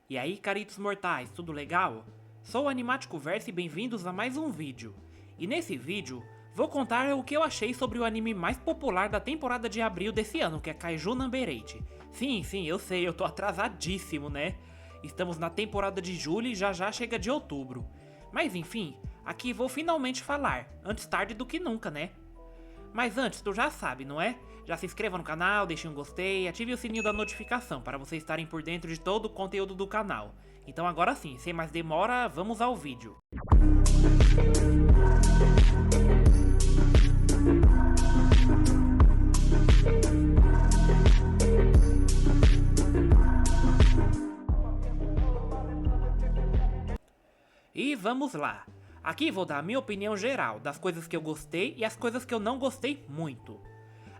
E aí, caritos mortais, tudo legal? Sou o Animaticoverso e bem-vindos a mais um vídeo. E nesse vídeo, vou contar o que eu achei sobre o anime mais popular da temporada de abril desse ano, que é Kaiju Number 8. Sim, eu sei, eu tô atrasadíssimo, né? Estamos na temporada de julho e já chega de outubro. Mas enfim, aqui vou finalmente falar, antes tarde do que nunca, né? Mas antes, tu já sabe, não é? Já se inscreva no canal, deixe um gostei e ative o sininho da notificação para vocês estarem por dentro de todo o conteúdo do canal. Então agora sim, sem mais demora, vamos ao vídeo. E vamos lá. Aqui vou dar a minha opinião geral das coisas que eu gostei e as coisas que eu não gostei muito.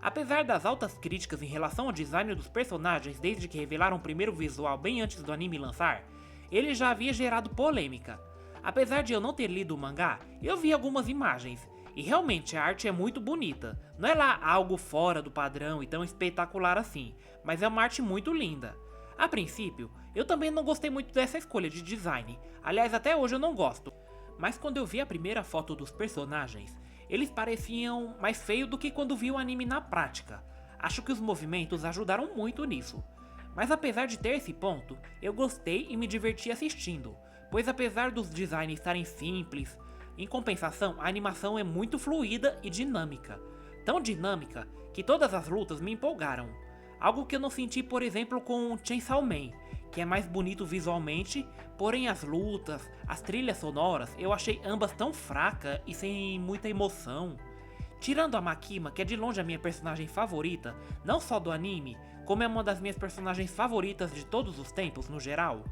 Apesar das altas críticas em relação ao design dos personagens desde que revelaram o primeiro visual bem antes do anime lançar, ele já havia gerado polêmica. Apesar de eu não ter lido o mangá, eu vi algumas imagens, e realmente a arte é muito bonita. Não é lá algo fora do padrão e tão espetacular assim, mas é uma arte muito linda. A princípio, eu também não gostei muito dessa escolha de design, aliás até hoje eu não gosto. Mas quando eu vi a primeira foto dos personagens, eles pareciam mais feios do que quando vi o anime na prática. Acho que os movimentos ajudaram muito nisso. Mas apesar de ter esse ponto, eu gostei e me diverti assistindo, pois apesar dos designs estarem simples, em compensação a animação é muito fluida e dinâmica. Tão dinâmica que todas as lutas me empolgaram. Algo que eu não senti, por exemplo, com Chainsaw Man, que é mais bonito visualmente, porém as lutas, as trilhas sonoras, eu achei ambas tão fracas e sem muita emoção. Tirando a Makima, que é de longe a minha personagem favorita, não só do anime, como é uma das minhas personagens favoritas de todos os tempos no geral,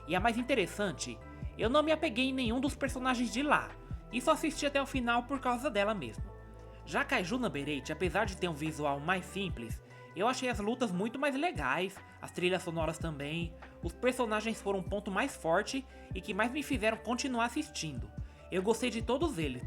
e a mais interessante, eu não me apeguei em nenhum dos personagens de lá, e só assisti até o final por causa dela mesmo. Já Kaiju Number 8, apesar de ter um visual mais simples, eu achei as lutas muito mais legais, as trilhas sonoras também, os personagens foram um ponto mais forte e que mais me fizeram continuar assistindo. Eu gostei de todos eles.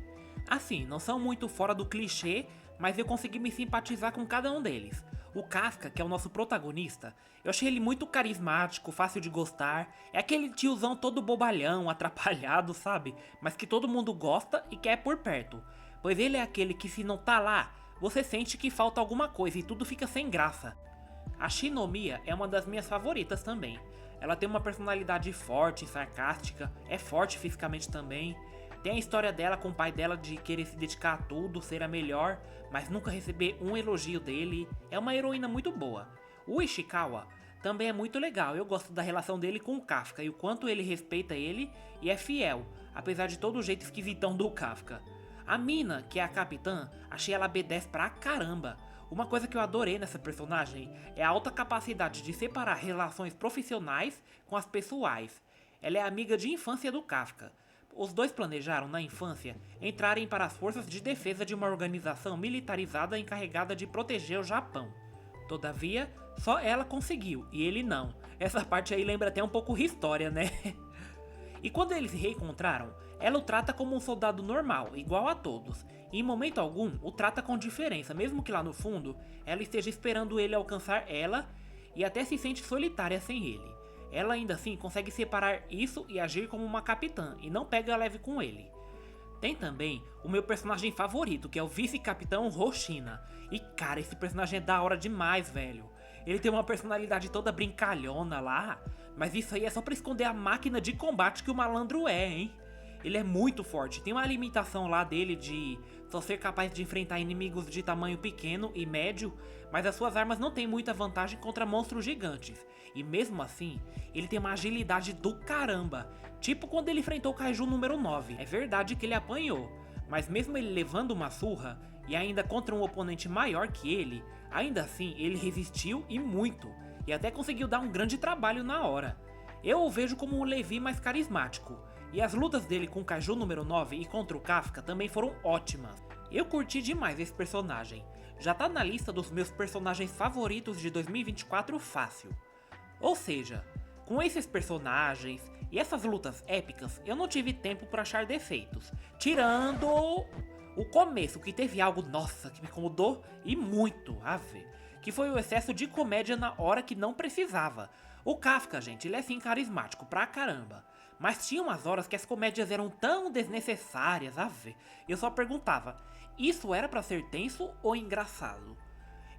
Assim, não são muito fora do clichê, mas eu consegui me simpatizar com cada um deles. O Kafka, que é o nosso protagonista, eu achei ele muito carismático, fácil de gostar, é aquele tiozão todo bobalhão, atrapalhado, sabe? Mas que todo mundo gosta e quer por perto, pois ele é aquele que se não tá lá, você sente que falta alguma coisa e tudo fica sem graça. A Shinomiya é uma das minhas favoritas também. Ela tem uma personalidade forte e sarcástica, é forte fisicamente também. Tem a história dela com o pai dela de querer se dedicar a tudo, ser a melhor, mas nunca receber um elogio dele. É uma heroína muito boa. O Ishikawa também é muito legal, eu gosto da relação dele com o Kafka e o quanto ele respeita ele e é fiel, apesar de todo o jeito esquisitão do Kafka. A Mina, que é a capitã, achei ela B10 pra caramba. Uma coisa que eu adorei nessa personagem é a alta capacidade de separar relações profissionais com as pessoais. Ela é amiga de infância do Kafka. Os dois planejaram, na infância, entrarem para as forças de defesa de uma organização militarizada encarregada de proteger o Japão. Todavia, só ela conseguiu, e ele não. Essa parte aí lembra até um pouco História, né? E quando eles se reencontraram, ela o trata como um soldado normal, igual a todos, e em momento algum o trata com diferença, mesmo que lá no fundo ela esteja esperando ele alcançar ela e até se sente solitária sem ele. Ela ainda assim consegue separar isso e agir como uma capitã, e não pega leve com ele. Tem também o meu personagem favorito, que é o vice-capitão Hoshina. E cara, esse personagem é da hora demais, velho. Ele tem uma personalidade toda brincalhona lá, mas isso aí é só pra esconder a máquina de combate que o malandro é, hein? Ele é muito forte, tem uma limitação lá dele de só ser capaz de enfrentar inimigos de tamanho pequeno e médio, mas as suas armas não têm muita vantagem contra monstros gigantes. E mesmo assim, ele tem uma agilidade do caramba, tipo quando ele enfrentou o Kaiju número 9. É verdade que ele apanhou, mas mesmo ele levando uma surra, e ainda contra um oponente maior que ele, ainda assim ele resistiu e muito, e até conseguiu dar um grande trabalho na hora. Eu o vejo como um Levi mais carismático, e as lutas dele com o Kaiju número 9 e contra o Kafka também foram ótimas. Eu curti demais esse personagem, já tá na lista dos meus personagens favoritos de 2024 fácil. Ou seja, com esses personagens e essas lutas épicas, eu não tive tempo para achar defeitos, tirando o começo, que teve algo, nossa, que me incomodou e muito, ave, que foi o excesso de comédia na hora que não precisava. O Kafka, gente, ele é sim carismático pra caramba. Mas tinha umas horas que as comédias eram tão desnecessárias, ave. Eu só perguntava, isso era pra ser tenso ou engraçado?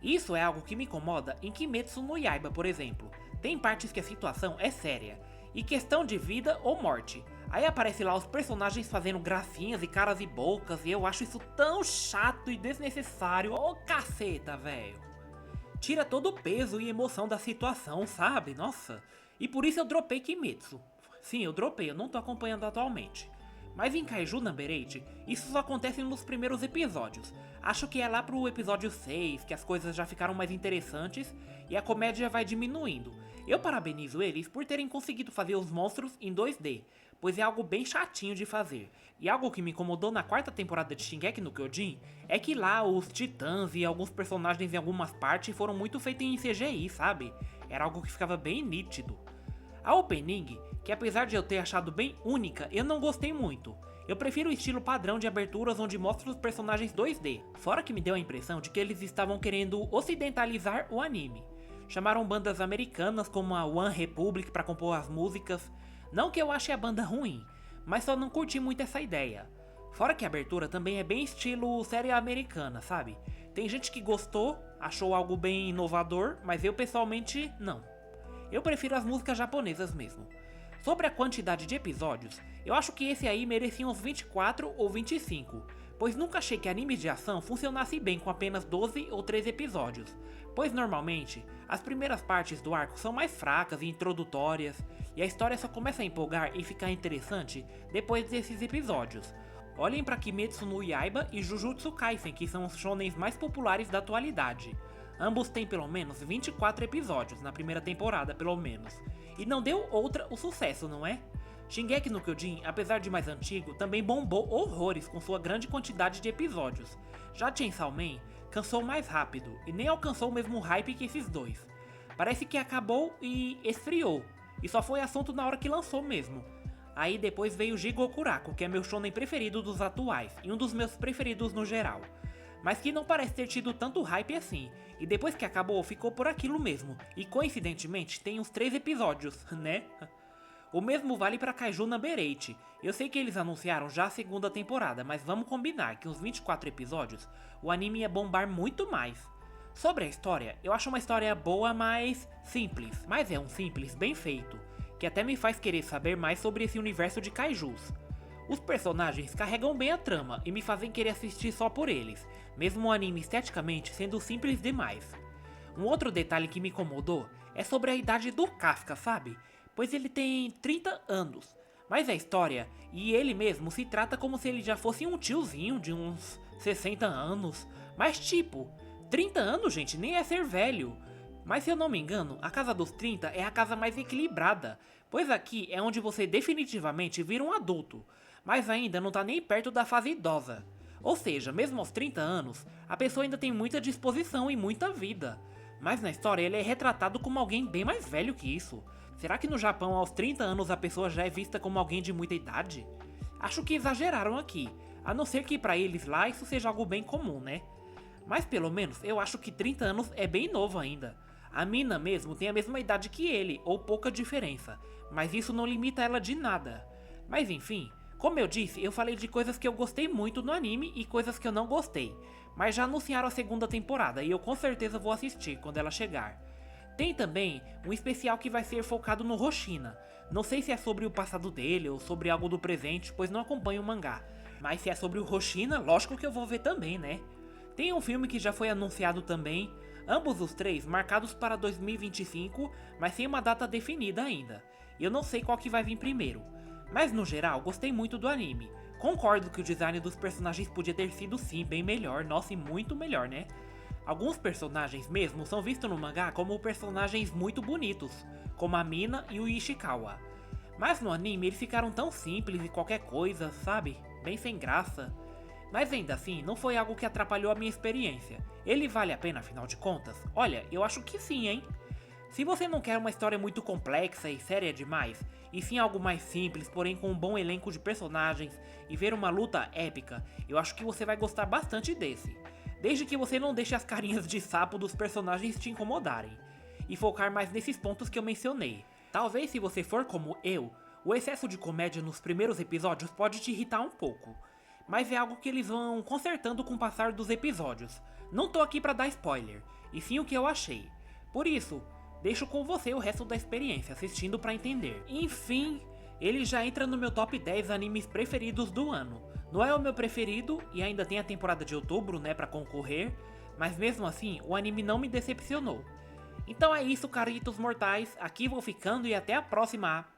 Isso é algo que me incomoda em Kimetsu no Yaiba, por exemplo. Tem partes que a situação é séria, e questão de vida ou morte. Aí aparece lá os personagens fazendo gracinhas e caras e bocas, e eu acho isso tão chato e desnecessário. Ô caceta, velho. Tira todo o peso e emoção da situação, sabe? Nossa. E por isso eu dropei Kimetsu. Sim, eu dropei, eu não tô acompanhando atualmente. Mas em Kaiju Number 8, isso só acontece nos primeiros episódios. Acho que é lá pro episódio 6 que as coisas já ficaram mais interessantes e a comédia vai diminuindo. Eu parabenizo eles por terem conseguido fazer os monstros em 2D, pois é algo bem chatinho de fazer. E algo que me incomodou na quarta temporada de Shingeki no Kyojin é que lá os titãs e alguns personagens em algumas partes foram muito feitos em CGI, sabe? Era algo que ficava bem nítido. A opening, que apesar de eu ter achado bem única, eu não gostei muito. Eu prefiro o estilo padrão de aberturas onde mostra os personagens 2D, fora que me deu a impressão de que eles estavam querendo ocidentalizar o anime. Chamaram bandas americanas como a One Republic para compor as músicas, não que eu ache a banda ruim, mas só não curti muito essa ideia. Fora que a abertura também é bem estilo série americana, sabe? Tem gente que gostou, achou algo bem inovador, mas eu pessoalmente não. Eu prefiro as músicas japonesas mesmo. Sobre a quantidade de episódios, eu acho que esse aí merecia uns 24 ou 25, pois nunca achei que animes de ação funcionasse bem com apenas 12 ou 13 episódios, pois normalmente as primeiras partes do arco são mais fracas e introdutórias, e a história só começa a empolgar e ficar interessante depois desses episódios. Olhem para Kimetsu no Yaiba e Jujutsu Kaisen, que são os shonens mais populares da atualidade. Ambos têm pelo menos 24 episódios na primeira temporada, pelo menos. E não deu outra o sucesso, não é? Shingeki no Kyojin, apesar de mais antigo, também bombou horrores com sua grande quantidade de episódios. Já Chainsaw Man cansou mais rápido e nem alcançou o mesmo hype que esses dois. Parece que acabou e esfriou, e só foi assunto na hora que lançou mesmo. Aí depois veio Jigokuraku, que é meu shonen preferido dos atuais e um dos meus preferidos no geral. Mas que não parece ter tido tanto hype assim, e depois que acabou ficou por aquilo mesmo, e coincidentemente tem uns 3 episódios, né? O mesmo vale pra Kaiju Number 8. Eu sei que eles anunciaram já a segunda temporada, mas vamos combinar que uns 24 episódios, o anime ia bombar muito mais. Sobre a história, eu acho uma história boa, mas simples, mas é um simples bem feito, que até me faz querer saber mais sobre esse universo de kaijus. Os personagens carregam bem a trama e me fazem querer assistir só por eles, mesmo o anime esteticamente sendo simples demais. Um outro detalhe que me incomodou é sobre a idade do Kafka, sabe? Pois ele tem 30 anos, mas a história e ele mesmo se trata como se ele já fosse um tiozinho de uns 60 anos. Mas tipo, 30 anos, gente, nem é ser velho. Mas se eu não me engano, a casa dos 30 é a casa mais equilibrada, pois aqui é onde você definitivamente vira um adulto, mas ainda não tá nem perto da fase idosa. Ou seja, mesmo aos 30 anos, a pessoa ainda tem muita disposição e muita vida. Mas na história ele é retratado como alguém bem mais velho que isso. Será que no Japão aos 30 anos a pessoa já é vista como alguém de muita idade? Acho que exageraram aqui, a não ser que pra eles lá isso seja algo bem comum, né? Mas pelo menos eu acho que 30 anos é bem novo ainda. A mina mesmo tem a mesma idade que ele, ou pouca diferença, mas isso não limita ela de nada. Mas enfim, como eu disse, eu falei de coisas que eu gostei muito no anime e coisas que eu não gostei, mas já anunciaram a segunda temporada e eu com certeza vou assistir quando ela chegar. Tem também um especial que vai ser focado no Hoshina. Não sei se é sobre o passado dele ou sobre algo do presente, pois não acompanho o mangá. Mas se é sobre o Hoshina, lógico que eu vou ver também, né? Tem um filme que já foi anunciado também, ambos os três marcados para 2025, mas sem uma data definida ainda. E eu não sei qual que vai vir primeiro. Mas no geral, gostei muito do anime. Concordo que o design dos personagens podia ter sido sim bem melhor, nossa, e muito melhor, né? Alguns personagens mesmo são vistos no mangá como personagens muito bonitos, como a Mina e o Ishikawa. Mas no anime eles ficaram tão simples e qualquer coisa, sabe? Bem sem graça. Mas ainda assim, não foi algo que atrapalhou a minha experiência. Ele vale a pena afinal de contas? Olha, eu acho que sim, hein? Se você não quer uma história muito complexa e séria demais, e sim algo mais simples, porém com um bom elenco de personagens e ver uma luta épica, eu acho que você vai gostar bastante desse. Desde que você não deixe as carinhas de sapo dos personagens te incomodarem. e focar mais nesses pontos que eu mencionei. Talvez se você for como eu, o excesso de comédia nos primeiros episódios pode te irritar um pouco, mas é algo que eles vão consertando com o passar dos episódios. Não tô aqui pra dar spoiler, e sim o que eu achei. Por isso, deixo com você o resto da experiência, assistindo pra entender. Enfim, ele já entra no meu top 10 animes preferidos do ano. Não é o meu preferido, e ainda tem a temporada de outubro, né, pra concorrer, mas mesmo assim, o anime não me decepcionou. Então é isso, caritos mortais, aqui vou ficando e até a próxima!